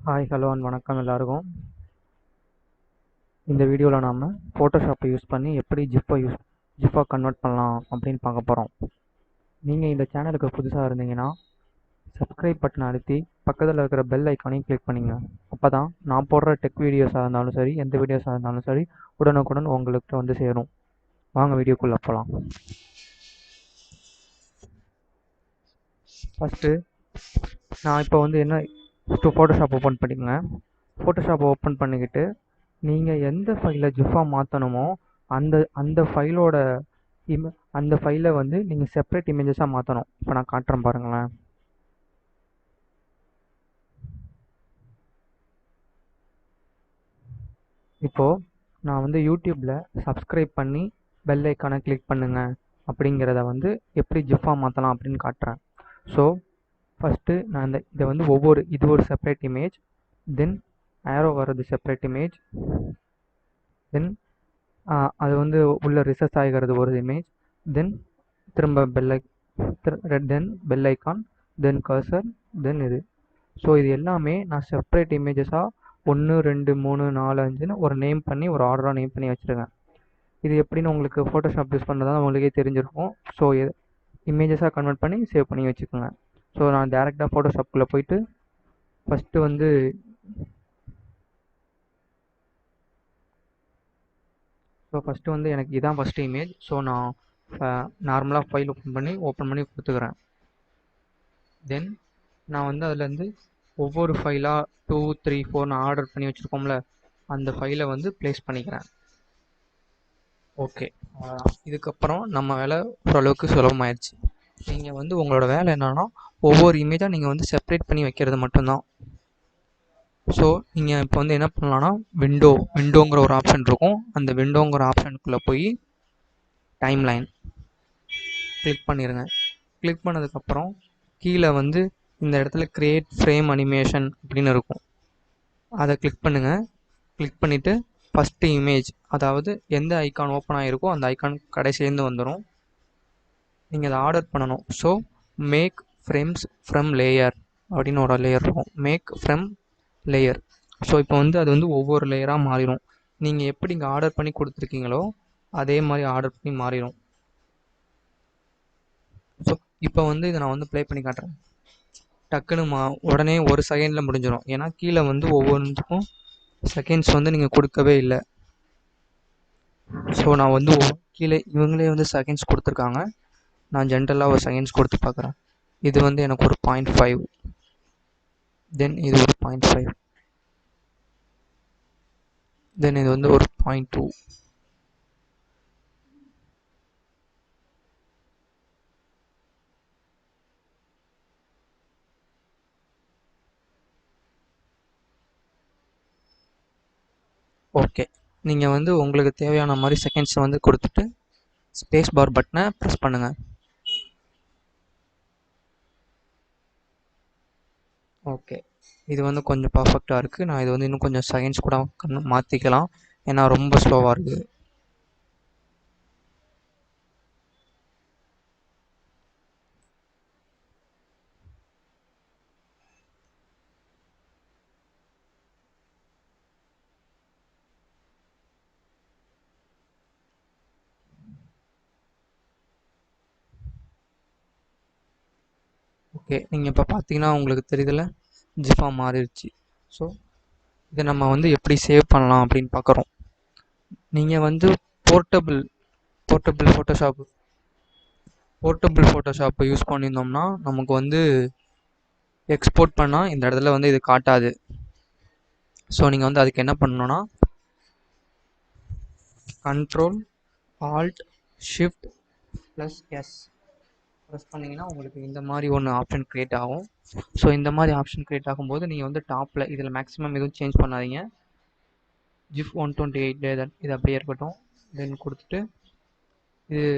Hi hello and வணக்கம் எல்லாருக்கும். இந்த வீடியோவில் நாம் ஃபோட்டோஷாப்பை யூஸ் பண்ணி எப்படி ஜிஃபாக கன்வெர்ட் பண்ணலாம் அப்படின்னு பார்க்க போகிறோம். நீங்கள் இந்த சேனலுக்கு புதுசாக இருந்தீங்கன்னா சப்ஸ்கிரைப் பட்டனை அழுத்தி பக்கத்தில் இருக்கிற பெல் ஐக்கானையும் கிளிக் பண்ணிங்க. அப்போ தான் நான் போடுற டெக் வீடியோஸாக இருந்தாலும் சரி, எந்த வீடியோஸாக இருந்தாலும் சரி, உடனுக்குடன் உங்களுக்கு வந்து சேரும். வாங்க வீடியோக்குள்ளே போகலாம். ஃபஸ்ட்டு நான் இப்போ வந்து என்ன ஃபோட்டோஷாப் ஓப்பன் பண்ணிக்கங்க. ஃபோட்டோஷாப் ஓப்பன் பண்ணிக்கிட்டு நீங்கள் எந்த ஃபைலை ஜிஃபாக மாற்றணுமோ அந்த அந்த ஃபைலோட அந்த ஃபைலை வந்து நீங்கள் செப்பரேட் இமேஜஸாக மாற்றணும். இப்போ நான் காட்டுறேன் பாருங்களேன். இப்போது நான் வந்து யூடியூப்பில் சப்ஸ்கிரைப் பண்ணி பெல் ஐக்கானை கிளிக் பண்ணுங்க அப்படிங்கிறத வந்து எப்படி ஜிஃபாக மாற்றலாம் அப்படின்னு காட்டுறேன். ஸோ ஃபஸ்ட்டு நான் இதை வந்து இது ஒரு செப்பரேட் இமேஜ், தென் ஏரோ வர்றது செப்பரேட் இமேஜ், தென் அது வந்து உள்ள ரிசர்ச் ஆகிறது ஒரு இமேஜ், தென் திரும்ப தென் பெல் ஐக்கான், தென் கர்சர், தென் இது. ஸோ இது எல்லாமே நான் செப்பரேட் இமேஜஸாக 1 2 3 4 5ன்னு ஒரு நேம் பண்ணி ஒரு ஆர்டராக நேம் பண்ணி வச்சுருக்கேன். இது எப்படின்னு உங்களுக்கு ஃபோட்டோஷாப் யூஸ் பண்ணுறதா உங்களுக்கே தெரிஞ்சிருக்கும். ஸோ இமேஜஸாக கன்வெர்ட் பண்ணி சேவ் பண்ணி வச்சுக்கோங்க. ஸோ நான் டேரெக்டாக ஃபோட்டோஷாப்புக்குள்ளே போயிட்டு ஃபஸ்ட்டு வந்து எனக்கு இதான் ஃபஸ்ட்டு இமேஜ். ஸோ நான் நார்மலாக ஃபைல் ஓப்பன் பண்ணி கொடுத்துக்கிறேன். தென் நான் வந்து அதுலேருந்து ஒவ்வொரு ஃபைலாக 2 3 4 ஆர்டர் பண்ணி வச்சுருக்கோம்ல, அந்த ஃபைலை வந்து ப்ளேஸ் பண்ணிக்கிறேன். ஓகே, இதுக்கப்புறம் நம்ம வேலை ஓரளவுக்கு சுலபமாயிடுச்சு. நீங்கள் வந்து உங்களோட வேலை என்னன்னா ஒவ்வொரு இமேஜாக நீங்கள் வந்து செப்பரேட் பண்ணி வைக்கிறது மட்டும்தான். ஸோ நீங்கள் இப்போ வந்து என்ன பண்ணலான்னா விண்டோங்கிற ஒரு ஆப்ஷன் இருக்கும். அந்த விண்டோங்கிற ஆப்ஷனுக்குள்ளே போய் டைம் லைன் கிளிக் பண்ணிடுங்க. கிளிக் பண்ணதுக்கப்புறம் கீழே வந்து இந்த இடத்துல கிரியேட் ஃப்ரேம் அனிமேஷன் அப்படின்னு இருக்கும். அதை கிளிக் பண்ணுங்கள். கிளிக் பண்ணிவிட்டு ஃபஸ்ட்டு இமேஜ், அதாவது எந்த ஐக்கான் ஓப்பன் ஆகிருக்கோ அந்த ஐக்கான் கடைசிலேருந்து வந்துடும். நீங்கள் அதை ஆர்டர் பண்ணணும். So make frames from layer அப்படின்னு ஒரு லேயர் இருக்கும். Make from layer. ஸோ இப்போ வந்து அது வந்து ஒவ்வொரு லேயராக மாறிடும். நீங்கள் எப்படி இங்கே ஆர்டர் பண்ணி கொடுத்துருக்கீங்களோ அதே மாதிரி ஆர்டர் பண்ணி மாறிடும். ஸோ இப்போ வந்து இதை நான் வந்து ப்ளே பண்ணி காட்டுறேன். டக்குன்னு உடனே ஒரு செகண்டில் முடிஞ்சிடும். ஏன்னா கீழே வந்து ஒவ்வொன்றுக்கும் செகண்ட்ஸ் வந்து நீங்கள் கொடுக்கவே இல்லை. ஸோ நான் வந்து கீழே இவங்களே வந்து செகண்ட்ஸ் கொடுத்துருக்காங்க. நான் ஜென்ரலாக ஒரு செகண்ட்ஸ் கொடுத்து பார்க்குறேன். இது வந்து எனக்கு ஒரு 0.5, தென் இது ஒரு 0.5, தென் இது வந்து ஒரு 0.2. ஓகே, நீங்கள் வந்து உங்களுக்கு தேவையான மாதிரி செகண்ட்ஸை வந்து கொடுத்துட்டு ஸ்பேஸ் பார் பட்டனை ப்ரெஸ் பண்ணுங்கள். ஓகே, இது வந்து கொஞ்சம் பர்ஃபெக்டாக இருக்குது. நான் இது வந்து இன்னும் கொஞ்சம் செகண்ட்ஸ் கூட மாற்றிக்கலாம், ஏன்னா ரொம்ப ஸ்லோவாக இருக்குது. ஓகே, நீங்கள் இப்போ பார்த்தீங்கன்னா உங்களுக்கு தெரியுதுல்ல, ஜிஃபா மாறிடுச்சு. ஸோ இதை நம்ம வந்து எப்படி சேவ் பண்ணலாம் அப்படின்னு பார்க்குறோம். நீங்கள் வந்து போர்ட்டபிள் ஃபோட்டோஷாப்பை யூஸ் பண்ணியிருந்தோம்னா நமக்கு வந்து எக்ஸ்போர்ட் பண்ணால் இந்த இடத்துல வந்து இது காட்டாது. ஸோ நீங்கள் வந்து அதுக்கு என்ன பண்ணணும்னா control alt shift plus S press பண்ணிங்கன்னா உங்களுக்கு இந்த மாதிரி ஒன்று ஆப்ஷன் க்ரியேட் ஆகும். ஸோ இந்த மாதிரி ஆப்ஷன் க்ரியேட் ஆகும்போது நீங்கள் வந்து டாப்பில் இதில் மேக்ஸிமம் எதுவும் சேஞ்ச் பண்ணாதீங்க. ஜிஃப் 128 இது அப்படியே இருக்கட்டும். தென் கொடுத்துட்டு இது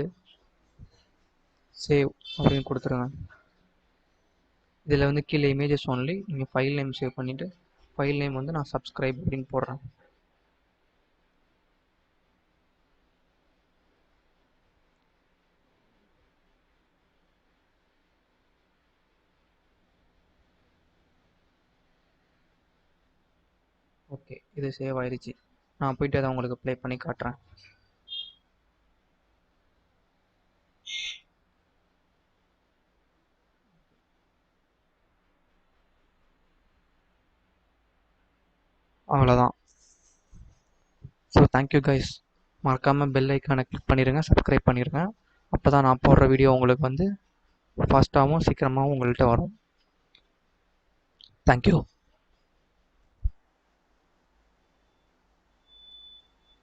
சேவ் அப்படின்னு கொடுத்துருங்க. இதில் வந்து கீழே இமேஜஸ் ஒன்லி, நீங்கள் ஃபைல் நேம் சேவ் பண்ணிவிட்டு ஃபைல் நேம் வந்து நான் சப்ஸ்கிரைப் அப்படின்னு போடுறேன். ஓகே, இது சேவ் ஆயிடுச்சு. நான் போயிட்டு அதை உங்களுக்கு ப்ளே பண்ணி காட்டுறேன். அவ்வளோதான். So thank you guys. மறக்காமல் பெல் ஐக்கானை கிளிக் பண்ணிடுங்க, சப்ஸ்கிரைப் பண்ணிடுங்க. அப்போ தான் நான் போடுற வீடியோ உங்களுக்கு வந்து ஃபாஸ்ட்டாகவும் சீக்கிரமாகவும் உங்கள்கிட்ட வரும். தேங்க்யூ.